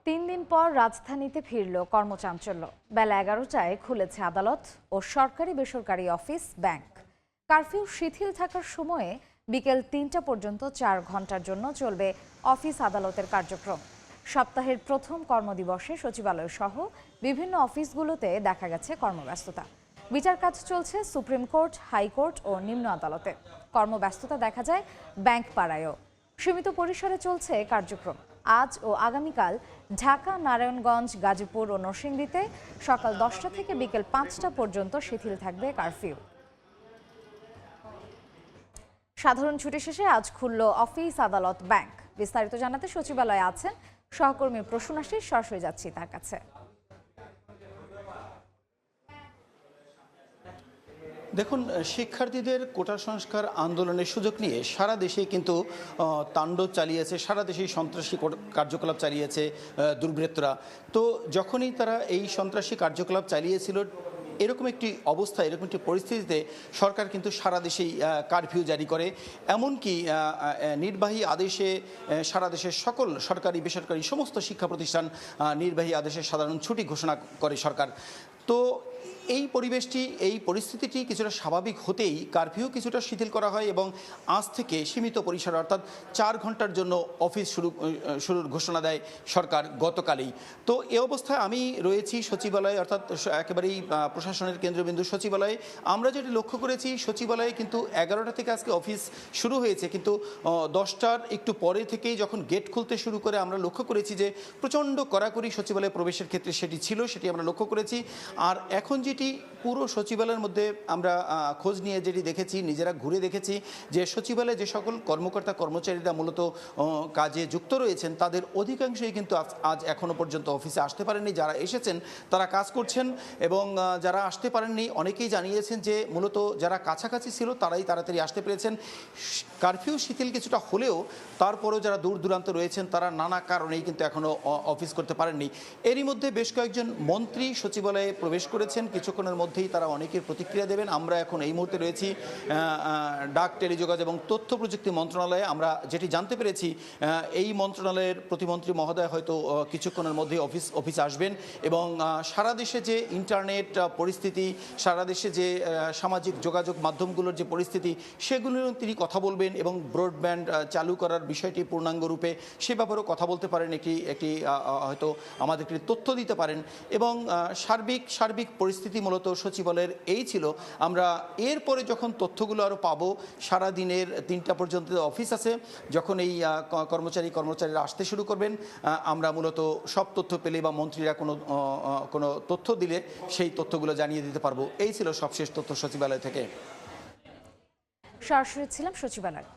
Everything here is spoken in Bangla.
তিন দিন পর রাজধানীতে ফিরল কর্মচাঞ্চল্য। বেলা 11টায় খুলেছে আদালত ও সরকারি বেসরকারি অফিস, ব্যাংক। কারফিউ শিথিল থাকার সময়ে বিকেল ৩টা পর্যন্ত ৪ ঘন্টার জন্য চলবে অফিস আদালতের কার্যক্রম। সপ্তাহের প্রথম কর্মদিবসে সচিবালয় সহ বিভিন্ন অফিসগুলোতে দেখা গেছে কর্মব্যস্ততা। বিচার কাজ চলছে সুপ্রিম কোর্ট, হাইকোর্ট ও নিম্ন আদালতে। কর্মব্যস্ততা দেখা যায় ব্যাংক পাড়ায়ও। সীমিত পরিসরে চলছে কার্যক্রম। আজ ও আগামীকাল ঢাকা, নারায়ণগঞ্জ, গাজীপুর ও নরসিংদীতে সকাল 10টা থেকে বিকেল 5টা পর্যন্ত শিথিল থাকবে কারফিউ। সাধারণ ছুটি শেষে আজ খুলল অফিস, আদালত, ব্যাংক। বিস্তারিত জানাতে সচিবালয়ে আছেন সহকর্মী প্রসূনাশী, সরাসরি যাচ্ছি তার কাছে। দেখুন, শিক্ষার্থীদের কোটা সংস্কার আন্দোলনের সুযোগ নিয়ে সারা দেশে কিন্তু তাণ্ডব চালিয়েছে, সারা দেশেই সন্ত্রাসী কার্যকলাপ চালিয়েছে দুর্বৃত্তরা। তো যখনই তারা এই সন্ত্রাসী কার্যকলাপ চালিয়েছিল, এরকম একটি অবস্থা, এরকম একটি পরিস্থিতিতে সরকার কিন্তু সারা দেশেই কারফিউ জারি করে। এমনকি নির্বাহী আদেশে সারা দেশের সকল সরকারি বেসরকারি সমস্ত শিক্ষা প্রতিষ্ঠান নির্বাহী আদেশে সাধারণ ছুটি ঘোষণা করে সরকার। তো এই পরিস্থিতিটি কিছুটা স্বাভাবিক হতেই কারফিউ কিছুটা শিথিল করা হয় এবং আজ থেকে সীমিত পরিসরে অর্থাৎ 4 ঘন্টার জন্য অফিস শুরুর ঘোষণা দেয় সরকার গতকালই। তো এ অবস্থায় আমি রয়েছি সচিবালয়ে, অর্থাৎ একেবারেই প্রশাসনের কেন্দ্রবিন্দু সচিবালয়ে। আমরা যেটি লক্ষ্য করেছি, সচিবালয়ে কিন্তু 11টা থেকে আজকে অফিস শুরু হয়েছে, কিন্তু 10টার একটু পরে থেকেই যখন গেট খুলতে শুরু করে আমরা লক্ষ্য করেছি যে প্রচণ্ড কড়াকড়ি সচিবালয়ে প্রবেশের ক্ষেত্রে সেটি আমরা লক্ষ্য করেছি। আর এখন যেটি পুরো সচিবালয়ের মধ্যে আমরা খোঁজ নিয়ে যেটি দেখেছি, নিজেরা ঘুরে দেখেছি যে সচিবালয়ে যে সকল কর্মকর্তা কর্মচারীরা মূলত কাজে যুক্ত রয়েছেন তাদের অধিকাংশই কিন্তু আজ এখনও পর্যন্ত অফিসে আসতে পারেননি। যারা এসেছেন তারা কাজ করছেন এবং যারা আসতে পারেননি অনেকেই জানিয়েছেন যে মূলত যারা কাছাকাছি ছিল তারাই তাড়াতাড়ি আসতে পেরেছেন। কারফিউ শিথিল কিছুটা হলেও তারপরেও যারা দূর দূরান্ত রয়েছেন তারা নানা কারণেই কিন্তু এখনও অফিস করতে পারেননি। এরই মধ্যে বেশ কয়েকজন মন্ত্রী সচিবালয়ে প্রবেশ করেছেন, কিছুক্ষণের মধ্যেই তারা অনেকের প্রতিক্রিয়া দেবেন। আমরা এখন এই মুহূর্তে রয়েছি ডাক, টেলিযোগাযোগ এবং তথ্য প্রযুক্তি মন্ত্রণালয়ে। আমরা যেটি জানতে পেরেছি, এই মন্ত্রণালয়ের প্রতিমন্ত্রী মহোদয় হয়তো কিছুক্ষণের মধ্যেই অফিসে আসবেন এবং সারা দেশে যে ইন্টারনেট পরিস্থিতি, সারা দেশে যে সামাজিক যোগাযোগ মাধ্যমগুলোর যে পরিস্থিতি, সেগুলো তিনি কথা বলবেন এবং ব্রডব্যান্ড চালু করার বিষয়টি পূর্ণাঙ্গ রূপে সে ব্যাপারেও কথা বলতে পারেন, একটি হয়তো আমাদেরকে তথ্য দিতে পারেন। এবং সার্বিক পরিস্থিতি মূলত সচিবালয়ের এই ছিল। আমরা এরপরে যখন তথ্যগুলো আরও পাবো, সারা দিনের 3টা পর্যন্ত অফিস আছে, যখন এই কর্মচারীরা আসতে শুরু করবেন, আমরা মূলত সব তথ্য পেলে বা মন্ত্রীরা কোনো তথ্য দিলে সেই তথ্যগুলো জানিয়ে দিতে পারবো। এই ছিল সবশেষ তথ্য সচিবালয় থেকে। সরাসরি ছিলাম সচিবালয়।